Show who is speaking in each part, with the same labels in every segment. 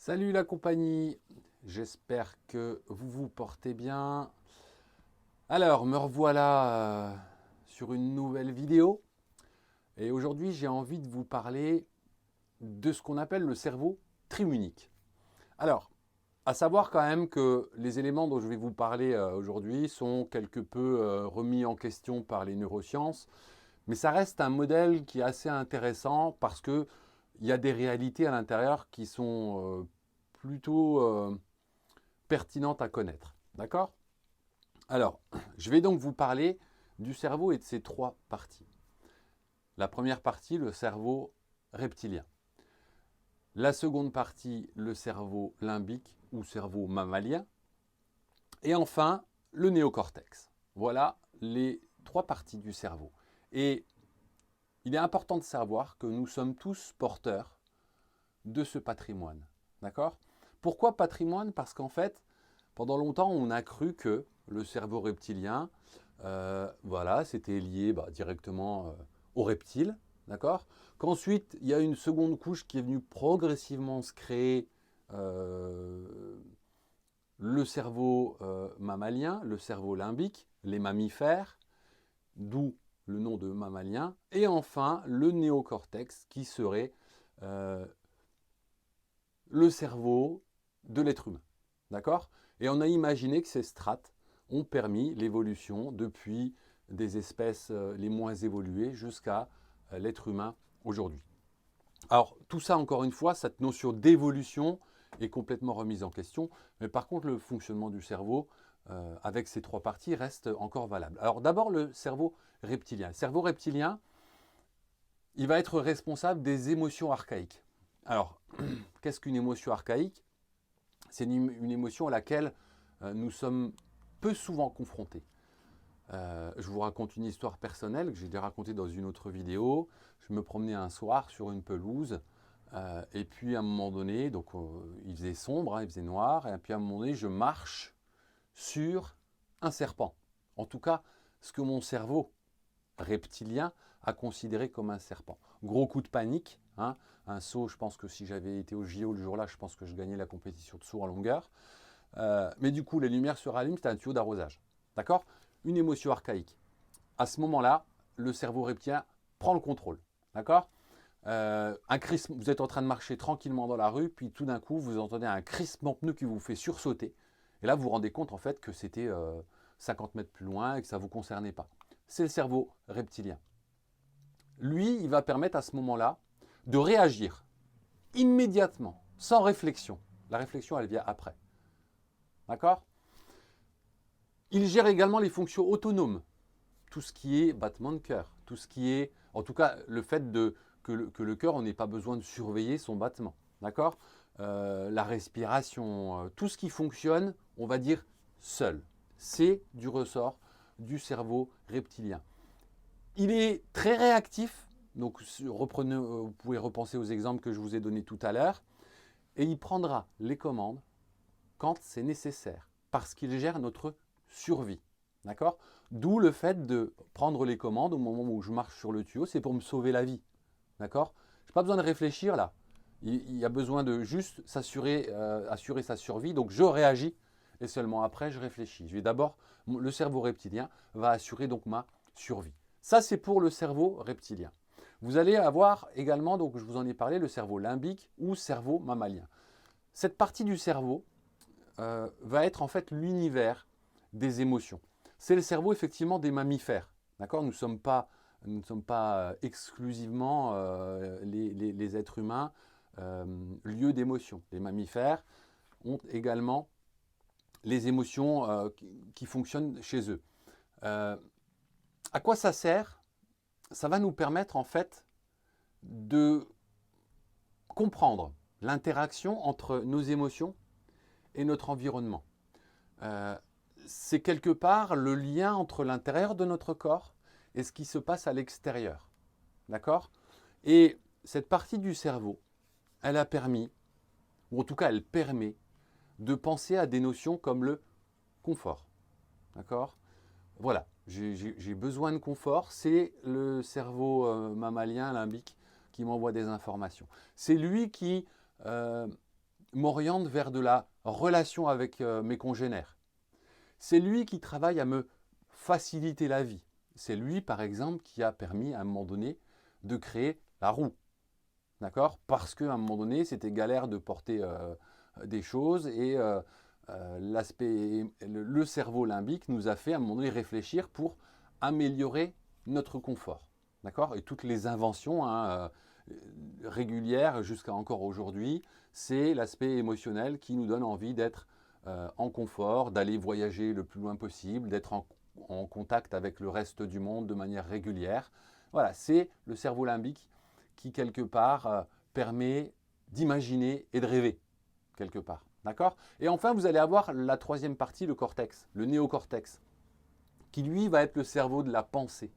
Speaker 1: Salut la compagnie, j'espère que vous vous portez bien. Alors, me revoilà sur une nouvelle vidéo. Et aujourd'hui, j'ai envie de vous parler de ce qu'on appelle le cerveau triunique. Alors, à savoir quand même que les éléments dont je vais vous parler aujourd'hui sont quelque peu remis en question par les neurosciences. Mais ça reste un modèle qui est assez intéressant parce qu'il y a des réalités à l'intérieur qui sont plutôt pertinentes à connaître. D'accord? Alors, je vais donc vous parler du cerveau et de ses trois parties. La première partie, le cerveau reptilien. La seconde partie, le cerveau limbique ou cerveau mammalien. Et enfin, le néocortex. Voilà les trois parties du cerveau. Et il est important de savoir que nous sommes tous porteurs de ce patrimoine. D'accord? Pourquoi patrimoine? Parce qu'en fait, pendant longtemps, on a cru que le cerveau reptilien, voilà, c'était lié directement aux reptiles, d'accord? Qu'ensuite, il y a une seconde couche qui est venue progressivement se créer, euh, le cerveau mammalien, le cerveau limbique, les mammifères, d'où le nom de mammalien, et enfin le néocortex qui serait euh, le cerveau de l'être humain. D'accord? Et on a imaginé que ces strates ont permis l'évolution depuis des espèces les moins évoluées jusqu'à l'être humain aujourd'hui. Alors, tout ça, encore une fois, cette notion d'évolution est complètement remise en question, mais par contre, le fonctionnement du cerveau, avec ces trois parties, reste encore valable. Alors, d'abord, le cerveau reptilien. Le cerveau reptilien, il va être responsable des émotions archaïques. Alors, qu'est-ce qu'une émotion archaïque? C'est une émotion à laquelle nous sommes peu souvent confrontés. Je vous raconte une histoire personnelle que j'ai déjà racontée dans une autre vidéo. Je me promenais un soir sur une pelouse et puis à un moment donné, donc il faisait sombre, il faisait noir, et puis à un moment donné, je marche sur un serpent. En tout cas, ce que mon cerveau reptilien a considéré comme un serpent. Gros coup de panique, hein, un saut, je pense que si j'avais été au JO le jour-là, je pense que je gagnais la compétition de saut en longueur. Mais du coup, les lumières se rallument, c'est un tuyau d'arrosage. D'accord? Une émotion archaïque. À ce moment-là, le cerveau reptilien prend le contrôle. D'accord? Vous êtes en train de marcher tranquillement dans la rue, puis tout d'un coup, vous entendez un crispement de pneu qui vous fait sursauter. Et là, vous vous rendez compte en fait que c'était 50 mètres plus loin et que ça ne vous concernait pas. C'est le cerveau reptilien. Lui, il va permettre à ce moment-là de réagir immédiatement, sans réflexion. La réflexion, elle vient après. D'accord? Il gère également les fonctions autonomes. Tout ce qui est battement de cœur, tout ce qui est, en tout cas, le fait que le cœur, on n'ait pas besoin de surveiller son battement. D'accord? La respiration, tout ce qui fonctionne, on va dire, seul. C'est du ressort du cerveau reptilien. Il est très réactif, donc reprenez, vous pouvez repenser aux exemples que je vous ai donnés tout à l'heure, et il prendra les commandes quand c'est nécessaire, parce qu'il gère notre survie. D'accord? D'où le fait de prendre les commandes au moment où je marche sur le tuyau, c'est pour me sauver la vie. D'accord? Je n'ai pas besoin de réfléchir là. Il y a besoin de juste s'assurer assurer sa survie, donc je réagis et seulement après je réfléchis. Je vais d'abord, le cerveau reptilien va assurer donc ma survie. Ça, c'est pour le cerveau reptilien. Vous allez avoir également, donc je vous en ai parlé, le cerveau limbique ou cerveau mammalien. Cette partie du cerveau va être en fait l'univers des émotions. C'est le cerveau effectivement des mammifères. D'accord? Nous ne sommes pas exclusivement les êtres humains lieu d'émotion. Les mammifères ont également les émotions qui fonctionnent chez eux. Euh, à quoi ça sert? Ça va nous permettre en fait de comprendre l'interaction entre nos émotions et notre environnement. Euh, c'est quelque part le lien entre l'intérieur de notre corps et ce qui se passe à l'extérieur. D'accord? Et cette partie du cerveau, elle a permis, ou en tout cas elle permet, de penser à des notions comme le confort. D'accord? Voilà, j'ai besoin de confort, c'est le cerveau mammalien limbique qui m'envoie des informations. C'est lui qui m'oriente vers de la relation avec mes congénères. C'est lui qui travaille à me faciliter la vie. C'est lui, par exemple, qui a permis à un moment donné de créer la roue. D'accord? Parce qu'à un moment donné, c'était galère de porter des choses et le cerveau limbique nous a fait à un moment donné réfléchir pour améliorer notre confort. D'accord? Et toutes les inventions régulières jusqu'à encore aujourd'hui, c'est l'aspect émotionnel qui nous donne envie d'être en confort, d'aller voyager le plus loin possible, d'être en contact avec le reste du monde de manière régulière. Voilà, c'est le cerveau limbique qui, quelque part, permet d'imaginer et de rêver, quelque part. D'accord? Et enfin, vous allez avoir la troisième partie, le cortex, le néocortex, qui lui va être le cerveau de la pensée,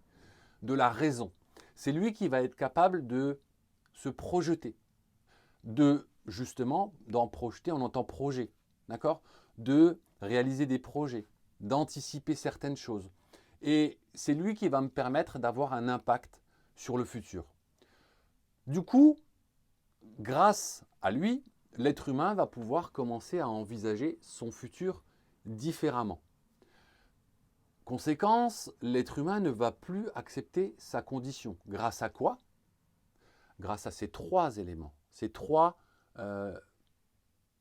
Speaker 1: de la raison. C'est lui qui va être capable de se projeter, justement, d'en projeter, on entend projet, d'accord? De réaliser des projets, d'anticiper certaines choses. Et c'est lui qui va me permettre d'avoir un impact sur le futur. Du coup, grâce à lui, l'être humain va pouvoir commencer à envisager son futur différemment. Conséquence, l'être humain ne va plus accepter sa condition. Grâce à quoi? Grâce à ces trois éléments, ces trois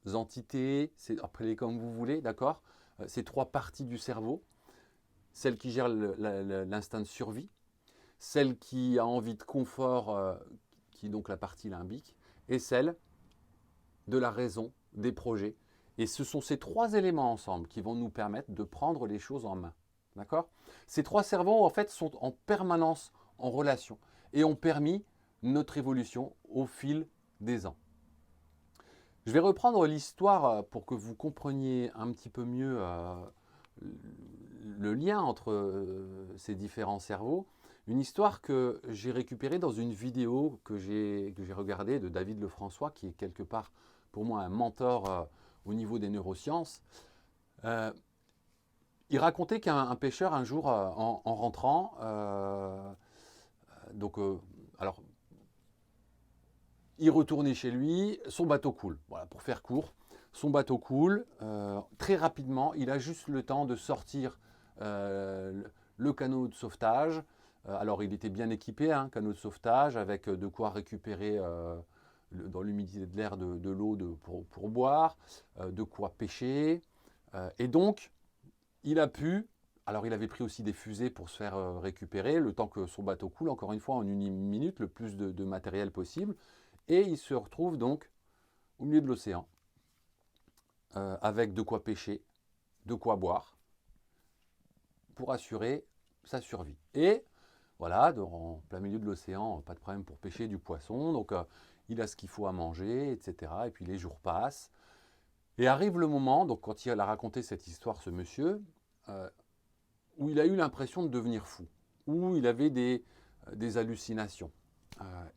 Speaker 1: entités, appelez-les comme vous voulez, d'accord? Ces trois parties du cerveau, celle qui gère l'instinct de survie, celle qui a envie de confort, qui est donc la partie limbique, et celle de la raison, des projets. Et ce sont ces trois éléments ensemble qui vont nous permettre de prendre les choses en main. D'accord? Ces trois cerveaux, en fait, sont en permanence en relation et ont permis notre évolution au fil des ans. Je vais reprendre l'histoire pour que vous compreniez un petit peu mieux le lien entre ces différents cerveaux. Une histoire que j'ai récupérée dans une vidéo que j'ai regardée de David Lefrançois, qui est quelque part pour moi un mentor au niveau des neurosciences. Il racontait qu'un pêcheur un jour en rentrant, alors il retournait chez lui, son bateau coule. Voilà, pour faire court, son bateau coule. Très rapidement, il a juste le temps de sortir le canot de sauvetage. Alors, il était bien équipé, hein, canot de sauvetage, avec de quoi récupérer dans l'humidité de l'air de l'eau pour boire, de quoi pêcher. Et donc, il a pu. Alors, il avait pris aussi des fusées pour se faire récupérer, le temps que son bateau coule, encore une fois, en une minute, le plus de matériel possible. Et il se retrouve donc au milieu de l'océan, avec de quoi pêcher, de quoi boire, pour assurer sa survie. Et voilà, en plein milieu de l'océan, pas de problème pour pêcher du poisson, donc il a ce qu'il faut à manger, etc. Et puis les jours passent. Et arrive le moment, donc quand il a raconté cette histoire, ce monsieur, où il a eu l'impression de devenir fou, où il avait des hallucinations.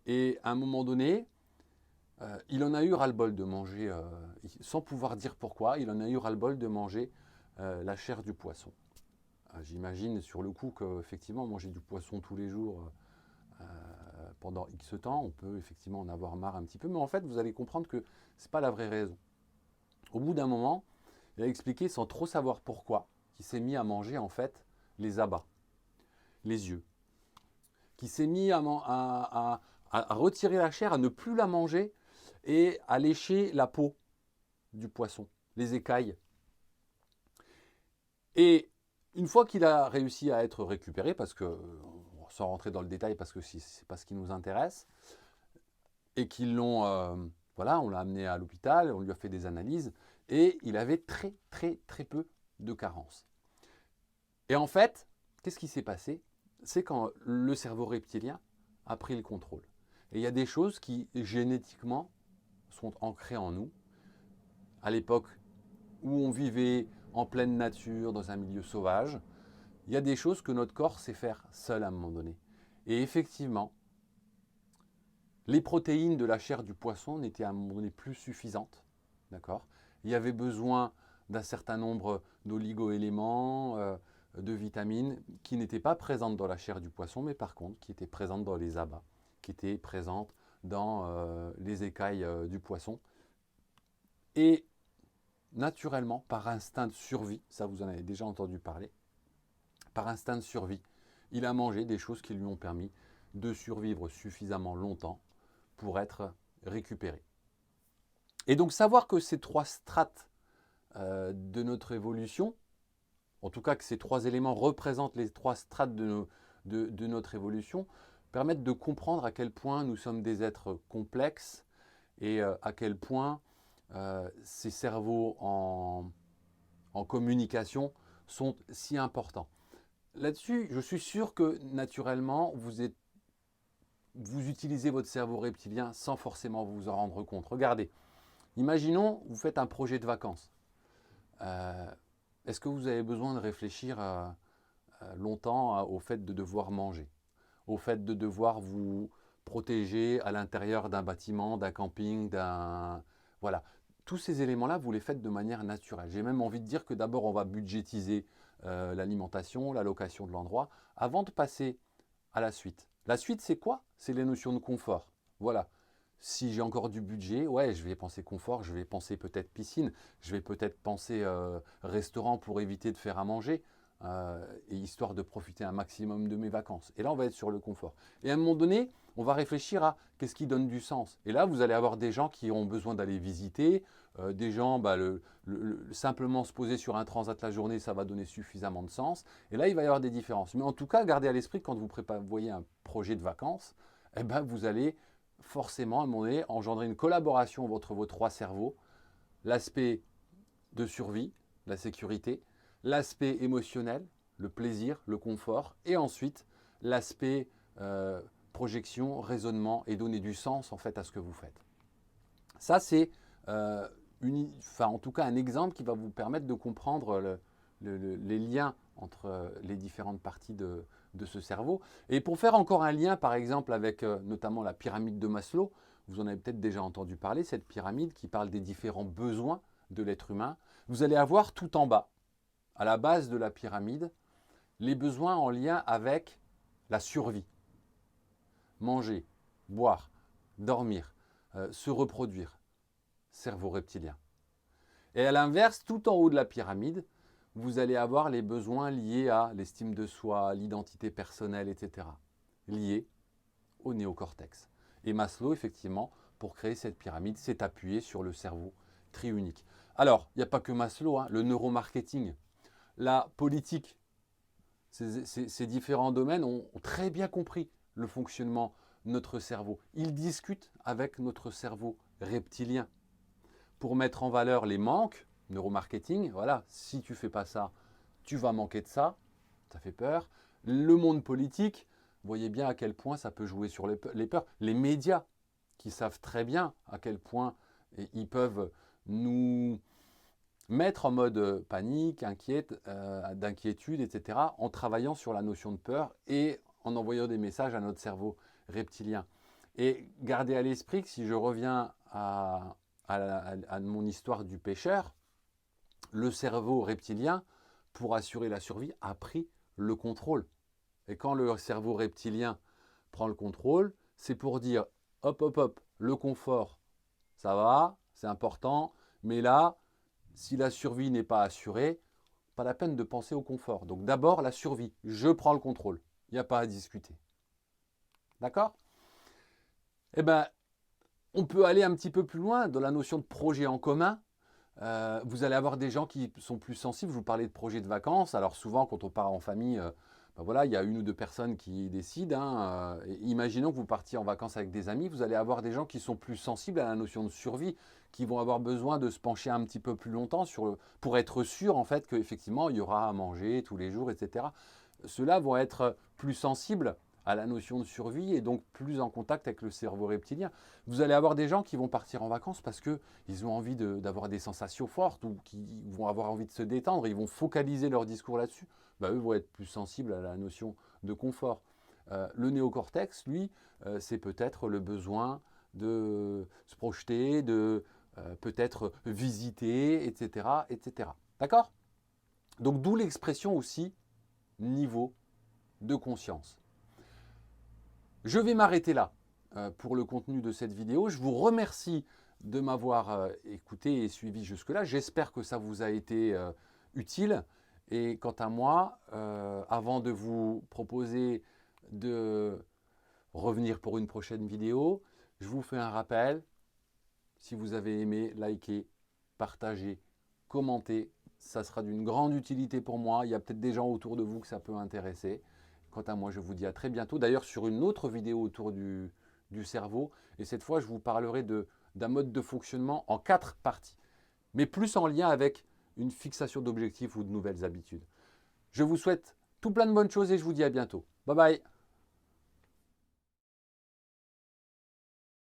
Speaker 1: Et à un moment donné, il en a eu ras-le-bol de manger, sans pouvoir dire pourquoi, il en a eu ras-le-bol de manger la chair du poisson. J'imagine sur le coup qu'effectivement, manger du poisson tous les jours pendant X temps, on peut effectivement en avoir marre un petit peu, mais en fait, vous allez comprendre que ce n'est pas la vraie raison. Au bout d'un moment, il a expliqué sans trop savoir pourquoi, qu'il s'est mis à manger en fait les abats, les yeux, qu'il s'est mis à retirer la chair, à ne plus la manger et à lécher la peau du poisson, les écailles. Et une fois qu'il a réussi à être récupéré, parce que, sans rentrer dans le détail, parce que ce n'est pas ce qui nous intéresse, et qu'ils l'ont, voilà, on l'a amené à l'hôpital, on lui a fait des analyses, et il avait très peu de carences. Et en fait, qu'est-ce qui s'est passé? C'est quand le cerveau reptilien a pris le contrôle. Et il y a des choses qui, génétiquement, sont ancrées en nous. À l'époque où on vivait en pleine nature, dans un milieu sauvage, il y a des choses que notre corps sait faire seul à un moment donné. Et effectivement, les protéines de la chair du poisson n'étaient à un moment donné plus suffisantes. D'accord? Il y avait besoin d'un certain nombre d'oligo-éléments, de vitamines qui n'étaient pas présentes dans la chair du poisson, mais par contre qui étaient présentes dans les abats, qui étaient présentes dans les écailles du poisson. Et naturellement, par instinct de survie, ça vous en avez déjà entendu parler, par instinct de survie, il a mangé des choses qui lui ont permis de survivre suffisamment longtemps pour être récupéré. Et donc savoir que ces trois strates de notre évolution, en tout cas que ces trois éléments représentent les trois strates de notre évolution, permettent de comprendre à quel point nous sommes des êtres complexes et à quel point ces cerveaux en communication sont si importants. Là-dessus, je suis sûr que naturellement, vous utilisez votre cerveau reptilien sans forcément vous en rendre compte. Regardez, imaginons, vous faites un projet de vacances. Est-ce que vous avez besoin de réfléchir longtemps au fait de devoir manger, au fait de devoir vous protéger à l'intérieur d'un bâtiment, d'un camping, Voilà. Tous ces éléments-là, vous les faites de manière naturelle. J'ai même envie de dire que d'abord, on va budgétiser l'alimentation, la location de l'endroit, avant de passer à la suite. La suite, c'est quoi? C'est les notions de confort. Voilà. Si j'ai encore du budget, ouais, je vais penser confort, je vais penser peut-être piscine, je vais peut-être penser restaurant pour éviter de faire à manger, et histoire de profiter un maximum de mes vacances. Et là, on va être sur le confort. Et à un moment donné, on va réfléchir à qu'est-ce qui donne du sens. Et là, vous allez avoir des gens qui ont besoin d'aller visiter, des gens, simplement se poser sur un transat la journée, ça va donner suffisamment de sens. Et là, il va y avoir des différences. Mais en tout cas, gardez à l'esprit que quand vous voyez un projet de vacances, eh ben, vous allez forcément, à un moment donné, engendrer une collaboration entre vos trois cerveaux, l'aspect de survie, la sécurité, l'aspect émotionnel, le plaisir, le confort, et ensuite l'aspect projection, raisonnement et donner du sens en fait à ce que vous faites. Ça, c'est en tout cas un exemple qui va vous permettre de comprendre les liens entre les différentes parties de ce cerveau. Et pour faire encore un lien, par exemple, avec notamment la pyramide de Maslow, vous en avez peut-être déjà entendu parler, cette pyramide qui parle des différents besoins de l'être humain, vous allez avoir tout en bas, à la base de la pyramide, les besoins en lien avec la survie. Manger, boire, dormir, se reproduire, cerveau reptilien. Et à l'inverse, tout en haut de la pyramide, vous allez avoir les besoins liés à l'estime de soi, l'identité personnelle, etc. liés au néocortex. Et Maslow, effectivement, pour créer cette pyramide, s'est appuyé sur le cerveau triunique. Alors, il n'y a pas que Maslow, le neuromarketing, la politique, ces différents domaines ont très bien compris le fonctionnement de notre cerveau. Ils discutent avec notre cerveau reptilien pour mettre en valeur les manques, neuromarketing, voilà, si tu ne fais pas ça, tu vas manquer de ça, ça fait peur. Le monde politique, vous voyez bien à quel point ça peut jouer sur les peurs. Les médias, qui savent très bien à quel point ils peuvent nous mettre en mode panique, d'inquiétude, etc., en travaillant sur la notion de peur et en envoyant des messages à notre cerveau reptilien. Et gardez à l'esprit que si je reviens à mon histoire du pêcheur, le cerveau reptilien, pour assurer la survie, a pris le contrôle. Et quand le cerveau reptilien prend le contrôle, c'est pour dire hop, hop, hop, le confort, ça va, c'est important, mais là, si la survie n'est pas assurée, pas la peine de penser au confort. Donc d'abord la survie, je prends le contrôle, il n'y a pas à discuter. D'accord? Eh bien, on peut aller un petit peu plus loin dans la notion de projet en commun. Vous allez avoir des gens qui sont plus sensibles. Je vous parlais de projets de vacances. Alors souvent, quand on part en famille, voilà, il y a une ou deux personnes qui décident. Imaginons que vous partiez en vacances avec des amis. Vous allez avoir des gens qui sont plus sensibles à la notion de survie, qui vont avoir besoin de se pencher un petit peu plus longtemps pour être sûr en fait qu'effectivement il y aura à manger tous les jours, etc. Ceux-là vont être plus sensibles à la notion de survie et donc plus en contact avec le cerveau reptilien. Vous allez avoir des gens qui vont partir en vacances parce qu'ils ont envie d'avoir des sensations fortes ou qui vont avoir envie de se détendre, ils vont focaliser leur discours là-dessus. Eux vont être plus sensibles à la notion de confort. Le néocortex, lui, c'est peut-être le besoin de se projeter, de peut-être visiter, etc. etc. D'accord? Donc d'où l'expression aussi niveau de conscience. Je vais m'arrêter là. pour le contenu de cette vidéo. Je vous remercie de m'avoir écouté et suivi jusque-là. J'espère que ça vous a été utile. Et quant à moi, avant de vous proposer de revenir pour une prochaine vidéo, je vous fais un rappel. Si vous avez aimé, likez, partagez, commentez. Ça sera d'une grande utilité pour moi. Il y a peut-être des gens autour de vous que ça peut intéresser. Quant à moi, je vous dis à très bientôt. D'ailleurs, sur une autre vidéo autour du cerveau. Et cette fois, je vous parlerai d'un mode de fonctionnement en 4 parties, mais plus en lien avec une fixation d'objectifs ou de nouvelles habitudes. Je vous souhaite tout plein de bonnes choses et je vous dis à bientôt. Bye bye.